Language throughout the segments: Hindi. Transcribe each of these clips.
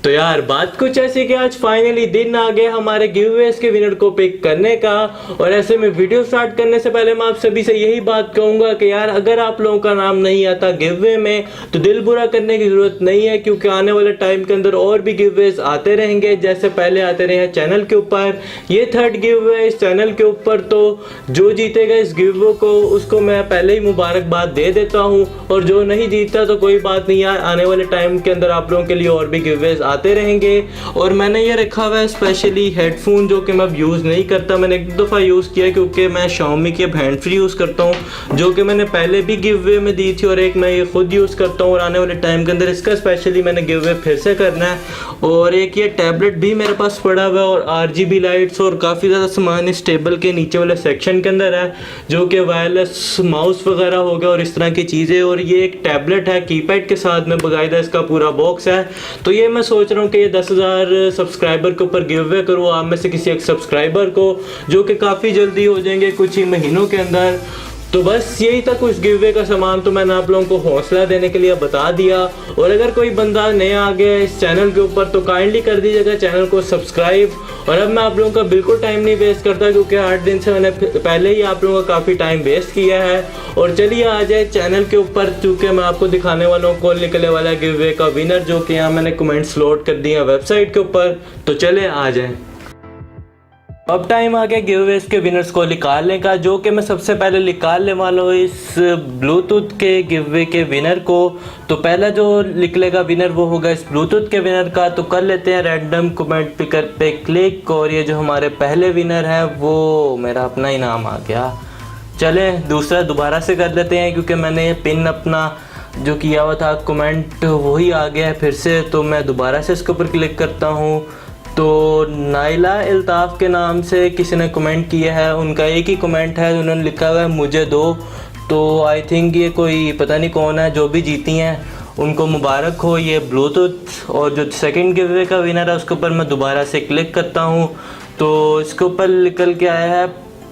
तो यार बात कुछ ऐसी कि आज फाइनली दिन आ गया हमारे गिवअवेज के विनर को पिक करने का। और ऐसे में वीडियो स्टार्ट करने से पहले मैं आप सभी से यही बात कहूंगा कि यार अगर आप लोगों का नाम नहीं आता गिवअवे में तो दिल बुरा करने की जरूरत नहीं है, क्योंकि आने वाले टाइम के अंदर और भी गिवअवेज आते रहेंगे जैसे पहले आते रहे हैं चैनल के ऊपर। ये थर्ड गिवअवे इस चैनल के ऊपर, तो जो जीतेगा इस गिवअवे को उसको मैं पहले ही मुबारकबाद दे देता हूँ, और जो नहीं जीतता तो कोई बात नहीं यार, आने वाले टाइम के अंदर आप लोगों के लिए और भी गिवअवेज आते रहेंगे। और मैंने ये रखा हुआ है स्पेशली हेडफोन, जो कि मैं अब यूज़ नहीं करता। मैंने एक दफ़ा यूज़ किया क्योंकि मैं Xiaomi की अब हैंड फ्री यूज़ करता हूँ, जो कि मैंने पहले भी गिवअवे में दी थी, और एक मैं ये खुद यूज़ करता हूँ। और आने वाले टाइम के अंदर इसका स्पेशली मैंने गिवअवे फिर से करना है। और एक ये टैबलेट भी मेरे पास पड़ा हुआ है, और RGB लाइट्स और काफ़ी ज़्यादा सामान इस टेबल के नीचे वाले सेक्शन के अंदर है, जो कि वायरलेस माउस वगैरह हो गया और इस तरह की चीज़ें। और ये एक टैबलेट है कीपैड के साथ में, बाकायदा इसका पूरा बॉक्स है। तो ये मैं सोच रहा हूँ कि ये 10,000 सब्सक्राइबर के ऊपर गिव अवे करूँ आप में से किसी एक सब्सक्राइबर को, जो कि काफ़ी जल्दी हो जाएंगे कुछ ही महीनों के अंदर। तो बस यही था कुछ गिव अवे का सामान, तो मैंने आप लोगों को हौसला देने के लिए बता दिया। और अगर कोई बंदा नया आ गया इस चैनल के ऊपर तो काइंडली कर दीजिएगा चैनल को सब्सक्राइब। और अब मैं आप लोगों का बिल्कुल टाइम नहीं वेस्ट करता, क्योंकि 8 दिन से मैंने पहले ही आप लोगों का काफ़ी टाइम वेस्ट किया है। और चलिए आ जाए चैनल के ऊपर, क्योंकि मैं आपको दिखाने वाला हूँ कौन निकलने वाला है गिव अवे का विनर, जो कि यहाँ मैंने कमेंट्स लोड कर दिए हैं वेबसाइट के ऊपर। तो चले आ जाए, अब टाइम आ गया गिवअवेज के विनर्स को निकालने का, जो कि मैं सबसे पहले निकालने वाला हूँ इस ब्लूटूथ के गिवअवे के विनर को। तो पहला जो निकलेगा विनर वो होगा इस ब्लूटूथ के विनर का। तो कर लेते हैं रैंडम कमेंट पिकर पे क्लिक, और ये जो हमारे पहले विनर है वो मेरा अपना ही नाम आ गया। चले दूसरा दोबारा से कर लेते हैं, क्योंकि मैंने ये पिन अपना जो किया हुआ था कमेंट वही आ गया है फिर से। तो मैं दोबारा से इसके ऊपर क्लिक करता हूँ। तो नाइला अल्ताफ़ के नाम से किसी ने कमेंट किया है, उनका एक ही कमेंट है, उन्होंने लिखा हुआ है मुझे दो। तो आई थिंक ये कोई पता नहीं कौन है, जो भी जीती हैं उनको मुबारक हो ये ब्लूटूथ। और जो सेकंड गिवअवे का विनर है उसके ऊपर मैं दोबारा से क्लिक करता हूँ। तो इसके ऊपर निकल के आया है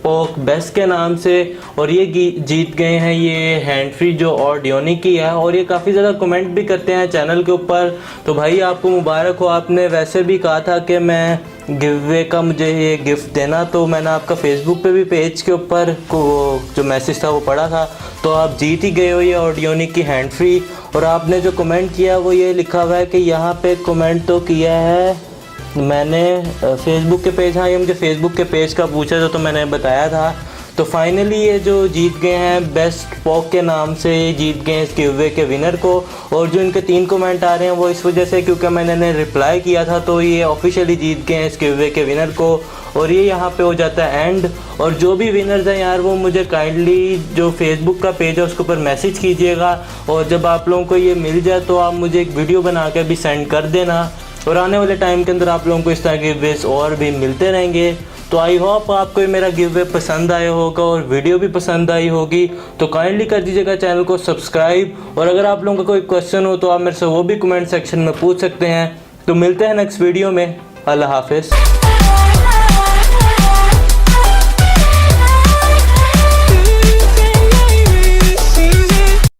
पोक बेस्ट के नाम से, और ये जीत गए हैं ये हैंड फ्री जो ऑडियोनिक की है। और ये काफ़ी ज़्यादा कमेंट भी करते हैं चैनल के ऊपर। तो भाई आपको मुबारक हो, आपने वैसे भी कहा था कि मैं गिवअवे का मुझे ये गिफ्ट देना, तो मैंने आपका फेसबुक पे भी पेज के ऊपर को जो मैसेज था वो पढ़ा था। तो आप जीत ही गए हो ये ऑडियोनिक की हैंड फ्री। और आपने जो कमेंट किया वो ये लिखा हुआ है कि यहाँ पे कमेंट तो किया है मैंने फेसबुक के पेज, हाँ ये मुझे फेसबुक के पेज का पूछा था तो मैंने बताया था। तो फाइनली ये जो जीत गए हैं बेस्ट पॉक के नाम से, ये जीत गए हैं इस गिवअवे के विनर को। और जो इनके 3 कमेंट आ रहे हैं वो इस वजह से क्योंकि मैंने इन्हें रिप्लाई किया था, तो ये ऑफिशियली जीत गए हैं इस गिवअवे के विनर को। और ये यहाँ पे हो जाता है एंड। और जो भी विनर्स हैं यार वो मुझे काइंडली जो फेसबुक का पेज है उसके ऊपर मैसेज कीजिएगा, और जब आप लोगों को ये मिल जाए तो आप मुझे एक वीडियो बना के भी सेंड कर देना। और आने वाले टाइम के अंदर आप लोगों को इस तरह के गिवअवेज और भी मिलते रहेंगे। तो आई होप आपको ये मेरा गिवअवे पसंद आया होगा और वीडियो भी पसंद आई होगी। तो काइंडली कर दीजिएगा चैनल को सब्सक्राइब। और अगर आप लोगों का कोई क्वेश्चन हो तो आप मेरे से वो भी कमेंट सेक्शन में पूछ सकते हैं। तो मिलते हैं नेक्स्ट वीडियो में। अल्लाह हाफिज़।